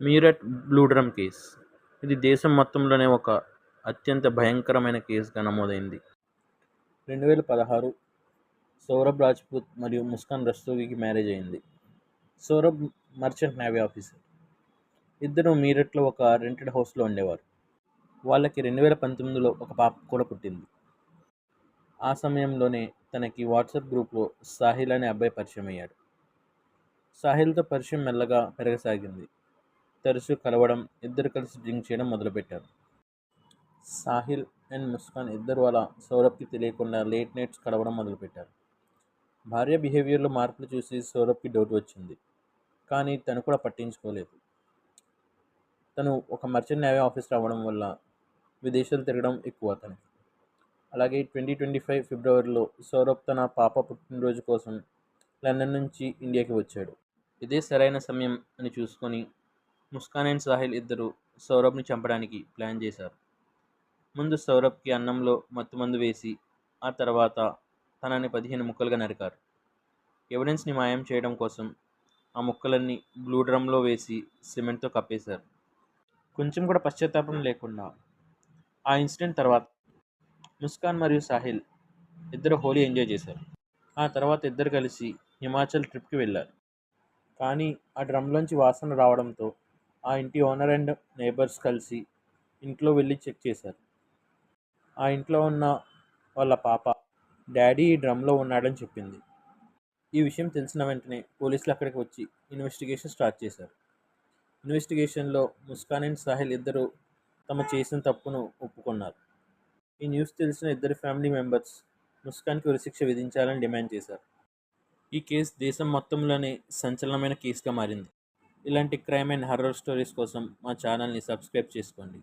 Meerut blue drum case. ఇది దేశం మొత్తంలోనే ఒక అత్యంత భయంకరమైన కేసుగా నమోదైంది. 2016 సౌరభ్ రాజ్పుత్ మరియు ముస్కాన్ రస్తోగికి మ్యారేజ్ అయింది. Saurabh merchant navy officer. ఇద్దరు మీరట్లో ఒక రెంటెడ్ హౌస్లో ఉండేవారు. వాళ్ళకి 2019లో ఒక పాప కూడా పుట్టింది. ఆ సమయంలోనే తనకి వాట్సాప్ గ్రూప్లో సాహిల్ అనే అబ్బాయి పరిచయం అయ్యాడు. సాహిల్తో పరిచయం మెల్లగా పెరగసాగింది. తరచూ కలవడం, ఇద్దరు కలిసి డ్రింక్ చేయడం మొదలుపెట్టారు. సాహిల్ అండ్ ముస్కాన్ ఇద్దరు అలా సౌరభ్కి తెలియకుండా లేట్ నైట్స్ కలవడం మొదలుపెట్టారు. భార్య బిహేవియర్లో మార్పులు చూసి సౌరభ్కి డౌట్ వచ్చింది. కానీ తను కూడా పట్టించుకోలేదు. తను ఒక మర్చెంట్ నేవీ ఆఫీసర్ అవ్వడం వల్ల విదేశాలు తిరగడం ఎక్కువ తనకి. అలాగే 2025 ఫిబ్రవరిలో సౌరభ్ తన పాప పుట్టినరోజు కోసం లండన్ నుంచి ఇండియాకి వచ్చాడు. ఇదే సరైన సమయం అని చూసుకొని ముస్కాన్ అండ్ సాహిల్ ఇద్దరు సౌరభ్ని చంపడానికి ప్లాన్ చేశారు. ముందు సౌరభ్కి అన్నంలో మత్తుమందు వేసి ఆ తర్వాత తనని 15 ముక్కలుగా నరికారు. ఎవిడెన్స్ని మాయం చేయడం కోసం ఆ ముక్కలన్నీ బ్లూ డ్రమ్లో వేసి సిమెంట్తో కప్పేశారు. కొంచెం కూడా పశ్చాత్తాపం లేకుండా. ఆ ఇన్సిడెంట్ తర్వాత ముస్కాన్ మరియు సాహిల్ ఇద్దరు హోలీ ఎంజాయ్ చేశారు. ఆ తర్వాత ఇద్దరు కలిసి హిమాచల్ ట్రిప్కి వెళ్ళారు. కానీ ఆ డ్రమ్లోంచి వాసన రావడంతో ఆ ఇంటి ఓనర్ అండ్ నైబర్స్ కలిసి ఇంట్లో వెళ్ళి చెక్ చేశారు. ఆ ఇంట్లో ఉన్న వాళ్ళ పాప డాడీ ఈ డ్రమ్లో ఉన్నాడని చెప్పింది. ఈ విషయం తెలిసిన వెంటనే పోలీసులు అక్కడికి వచ్చి ఇన్వెస్టిగేషన్ స్టార్ట్ చేశారు. ఇన్వెస్టిగేషన్లో ముస్కాన్ అండ్ సాహిల్ ఇద్దరు తమ చేసిన తప్పును ఒప్పుకున్నారు. ఈ న్యూస్ తెలిసిన ఇద్దరు ఫ్యామిలీ మెంబర్స్ ముస్కాన్కి ఉరిశిక్ష విధించాలని డిమాండ్ చేశారు. ఈ కేసు దేశం మొత్తంలోనే సంచలనమైన కేసుగా మారింది. ఇలాంటి క్రైమ్ అండ్ హర్రర్ స్టోరీస్ కోసం మా ఛానల్ని సబ్స్క్రైబ్ చేసుకోండి.